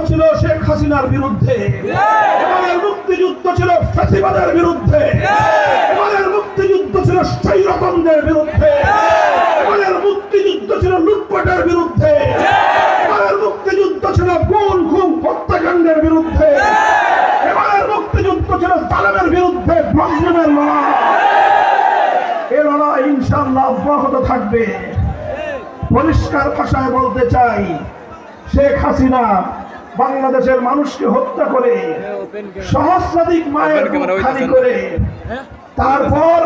ছিল শেখ হাসিনার বিরুদ্ধে, এবারের মুক্তিযুদ্ধ ছিল ফ্যাসিবাদের বিরুদ্ধে, এবারের মুক্তিযুদ্ধ ছিল স্বৈরতন্ত্রের বিরুদ্ধে, এবারের মুক্তিযুদ্ধ ছিল লুটপাটের বিরুদ্ধে, এবারের মুক্তিযুদ্ধ ছিল খুন খুন হত্যাকাণ্ডের বিরুদ্ধে, এবারের মুক্তিযুদ্ধ ছিল জালেমের বিরুদ্ধে মাজলুমের লড়াই। এ লড়াই ইনশাআল্লাহ অব্যাহত থাকবে। পরিষ্কার ভাষায় বলতে চাই, শেখ হাসিনা বাংলাদেশের মানুষকে হত্যা করে সহস্রাধিক মায়ের বুক খালি করে তারপর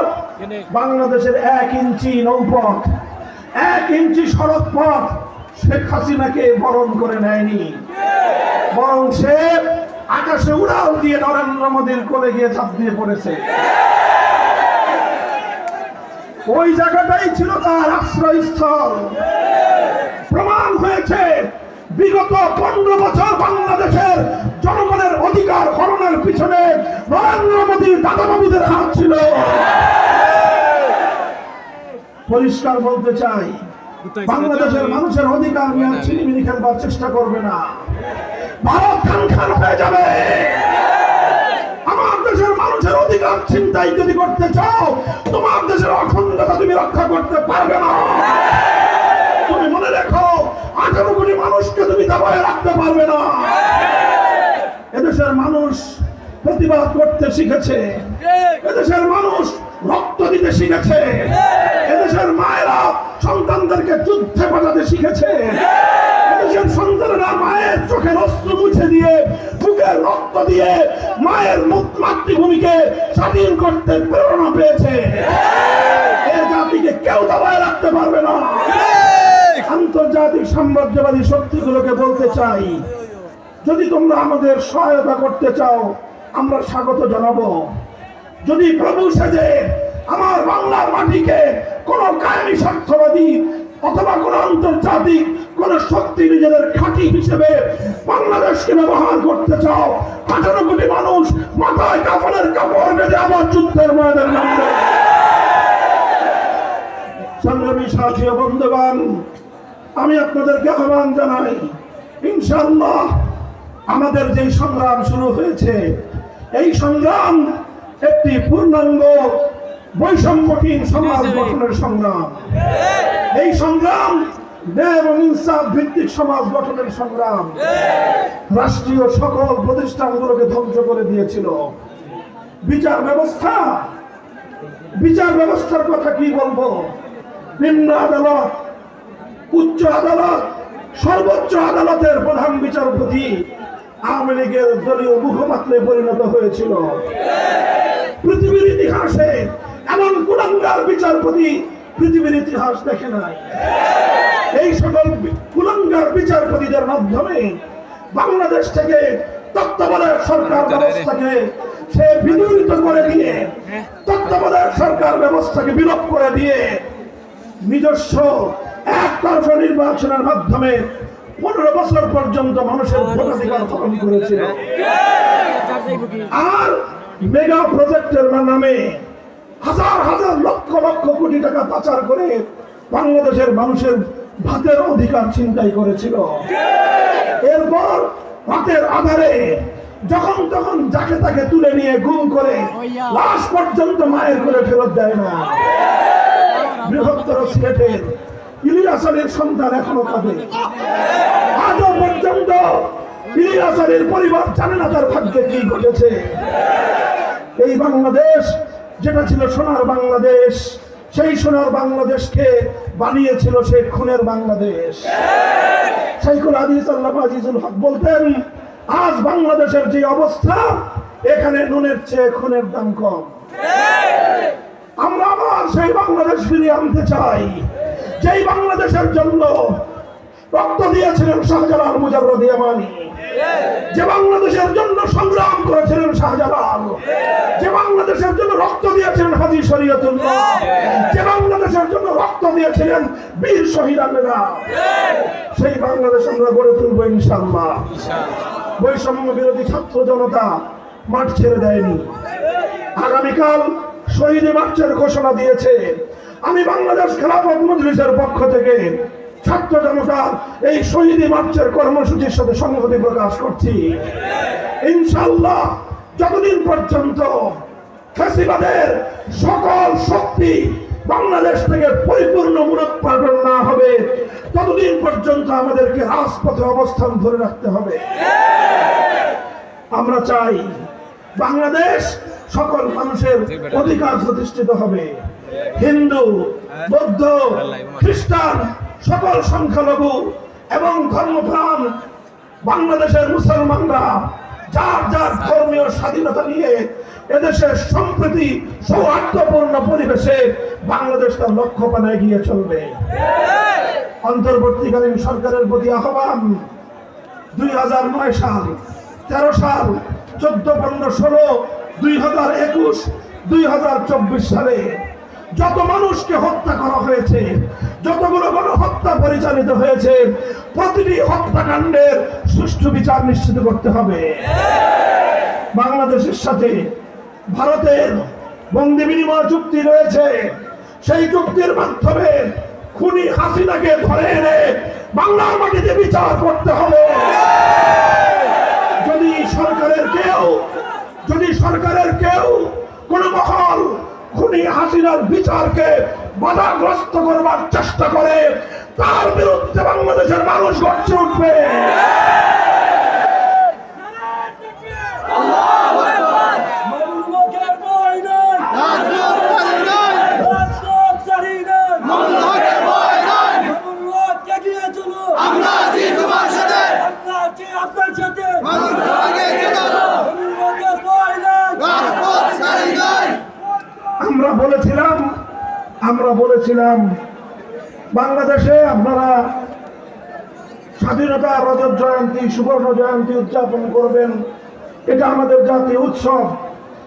বাংলাদেশের 1 ইঞ্চি নৌপথ, 1 ইঞ্চি সড়ক পথ শেখ হাসিনাকে বরণ করে নেয়নি, বরং সে আকাশে উড়াল দিয়ে নরেন্দ্র মোদীর কোলে গিয়ে ঝাঁপ দিয়ে পড়েছে। ওই জায়গাটাই ছিল তার আশ্রয়স্থল। প্রমাণ হয়েছে বিগত 15 বছর বাংলাদেশের জনগণের অধিকার হরণের পিছনে নরেন্দ্র মোদীর দাদাবাবুদের হাত ছিল। পরিষ্কার বলতে চাই, বাংলাদেশের মানুষের অধিকার নিয়ে ছিনিমিনি খেলবার চেষ্টা করবে না। ভারত খান হয়ে যাবে। আমার দেশের মানুষের অধিকার ছিনতাই যদি করতে চাও, তোমার দেশের অখণ্ডতা তুমি রক্ষা করতে পারবে না। তুমি মনে রেখো, 18 কোটি মানুষকে তুমি দাবায় রাখতে পারবে না। এদেশের মানুষ প্রতিবাদ করতে শিখেছে, এদেশের মানুষ রক্ত দিতে শিখেছে, এদেশের মায়েরা সন্তানদেরকে যুদ্ধে পাঠাতে শিখেছে, এদেশের সন্তানেরা মায়ের চোখের অশ্রু মুছে দিয়ে, বুকের রক্ত দিয়ে মায়ের মাতৃভূমিকে স্বাধীন করতে প্রেরণা পেয়েছে। এই জাতিকে কেউ দাবায় রাখতে পারবে না। আন্তর্জাতিক সাম্রাজ্যবাদী শক্তিগুলোকে বলতে চাই, যদি তোমরা আমাদের সহায়তা করতে চাও, আমরা স্বাগত জানাবো। যদি প্রভু সেজে আমার বাংলার মাটিকে কোন কায়েমি স্বার্থবাদী অথবা কোন আন্তর্জাতিক কোন শক্তি নিজেদের ঘাঁটি হিসেবে বাংলাদেশকে ব্যবহার করতে চাও, 18 কোটি মানুষ মাথায় কাফনের কাপড় বেঁধে আবার যুদ্ধের ময়দানে নামবে। সংগ্রামী সাথী ও বন্ধুগণ, আমি আপনাদেরকে আহ্বান জানাই, ইনশাআল্লাহ আমাদের যে সংগ্রাম শুরু হয়েছে, এই সংগ্রাম একটি পূর্ণাঙ্গ বৈষম্যহীন সমাজ গঠনের সংগ্রাম। এই সংগ্রাম ন্যায় এবং ইনসাফ ভিত্তিক সমাজ গঠনের সংগ্রাম। রাষ্ট্রীয় সকল প্রতিষ্ঠানগুলোকে ধ্বংস করে দিয়েছিল। বিচার ব্যবস্থার কথা কি বলবো? নিম্ন আদালত, উচ্চ আদালত, সর্বোচ্চ আদালতের প্রধান বিচারপতি আওয়ামী লীগের দলীয় মুখপাত্রে পরিণত হয়েছিল। পৃথিবীর ইতিহাসে এমন কুলাঙ্গার বিচারপতি পৃথিবীর ইতিহাস দেখে নাই। এই সকল কুলাঙ্গার বিচারপতিদের মাধ্যমে বাংলাদেশ থেকে তত্ত্বাবধায়ক সরকার ব্যবস্থাকে সে বিদূরিত করে দিয়ে, তত্ত্বাবধায়ক সরকার ব্যবস্থাকে বিলোপ করে দিয়ে নিজস্ব একতরফা নির্বাচনের মাধ্যমে 15 বছর পর্যন্ত মানুষের ভোটাধিকার হরণ করেছিল। আর মেগা প্রজেক্টের নামে হাজার হাজার লক্ষ লক্ষ কোটি টাকা পাচার করে বাংলাদেশের মানুষের ভাতের অধিকার ছিনতাই করেছিল। এরপর রাতের আধারে যখন তখন যাকে তাকে তুলে নিয়ে গুম করে লাশ পর্যন্ত মায়ের করে ফেরত দেয় না। বৃহত্তর সিলেটের ইলিয়াস আলীর সন্তান এখনো কাঁদে। আজও পর্যন্ত ইলিয়াস আলীর পরিবার জানে না তার ভাগ্যে কি ঘটেছে। এই বাংলাদেশ যেটা ছিল সোনার বাংলাদেশ, সেই সোনার বাংলাদেশকে বানিয়েছিল সে খুনের বাংলাদেশ। শাইখুল হাদিস আল্লামা আজিজুল হক বলতেন, আজ বাংলাদেশের যে অবস্থা, এখানে নুনের চেয়ে খুনের দাম কম। আমরা আবার সেই বাংলাদেশ ফিরিয়ে আনতে চাই, যেই বাংলাদেশের জন্য রক্ত দিয়েছিলেন শাহজালাল মুজাররদ ইয়ামানি, যে বাংলাদেশের জন্য সংগ্রাম করেছিলেন শাহজালাল, যে বাংলাদেশের জন্য রক্ত দিয়েছিলেন হাজী শরীয়তুল্লাহ, যে বাংলাদেশের জন্য রক্ত দিয়েছিলেন বীর শহীদানেরা, সেই বাংলাদেশ আমরা গড়ে তুলব ইনশাআল্লাহ। বৈষম্য বিরোধী ছাত্র জনতা মাঠ ছেড়ে দেয়নি। আগামীকাল শহীদ মার্চের ঘোষণা দিয়েছে। আমি বাংলাদেশ খেলাফত মজলিসের পক্ষ থেকে ছাত্র জনতার এই শহীদি মার্চের কর্মসূচির সাথে সংহতি প্রকাশ করছি। ইনশাআল্লাহ যতদিন পর্যন্ত ফ্যাসিবাদের সকল শক্তি বাংলাদেশ থেকে পরিপূর্ণ মূলোৎপাটন না হবে, ততদিন পর্যন্ত আমাদেরকে রাজপথে অবস্থান ধরে রাখতে হবে। আমরা চাই বাংলাদেশ সকল মানুষের অধিকার প্রতিষ্ঠিত হবে। হিন্দু, বৌদ্ধ, খ্রিস্টান, সকল সংখ্যালঘু এবং ধর্মপ্রাণ বাংলাদেশের মুসলমানরা যার যার ধর্মীয় স্বাধীনতা নিয়ে এদেশের সম্প্রীতি সৌহার্দ্যপূর্ণ পরিবেশে বাংলাদেশ তার লক্ষ্য পানে এগিয়ে চলবে। অন্তর্বর্তীকালীন সরকারের প্রতি আহ্বান, 2009 সাল, 13 সাল, 14, 15, 16, 2021, 2024 সালে যত মানুষকে হত্যা করা হয়েছে, যতগুলো গণহত্যা পরিচালিত হয়েছে, প্রতিটি হত্যাকাণ্ডের সুষ্ঠু বিচার নিশ্চিত করতে হবে। বাংলাদেশের সাথে ভারতের বন্দি বিনিময় চুক্তি রয়েছে, সেই চুক্তির মাধ্যমে খুনি হাসিনাকে ধরে এনে বাংলার মাটিতে বিচার করতে হবে। যদি সরকারের কেউ কোন মহল খুনি হাসিনার বিচারকে বাধাগ্রস্ত করবার চেষ্টা করে, তার বিরুদ্ধে বাংলাদেশের মানুষ গর্জে উঠবে। আমরা বলেছিলাম বাংলাদেশে আপনারা স্বাধীনতা রজত জয়ন্তী, সুবর্ণ জয়ন্তী উদযাপন করবেন, এটা আমাদের জাতীয় উৎসব।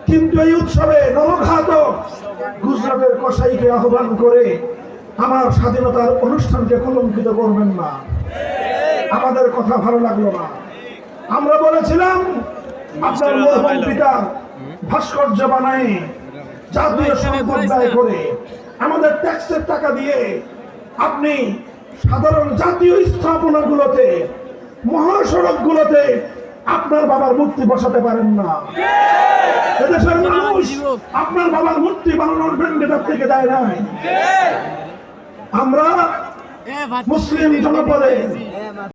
কিন্তু এই উৎসবে নরঘাতক গুজরাটের কসাইকে আহ্বান করে আমার স্বাধীনতার অনুষ্ঠানকে কলঙ্কিত করবেন না। আমাদের কথা ভালো লাগলো না। আমরা বলেছিলাম আপনার মরহুম পিতার ভাস্কর্য বানায় জাতীয় সম্পদ ব্যয় করে আমাদের ট্যাক্সের টাকা দিয়ে আপনি সাধারণ জাতীয় স্থাপনাগুলোতে, মহাসড়কগুলোতে আপনার বাবার মূর্তি বসাতে পারেন না। এদেশের মানুষ আপনার বাবার মূর্তি বানানোর ভেন্ডেটার থেকে দেয় নাই। আমরা মুসলিম জনপদে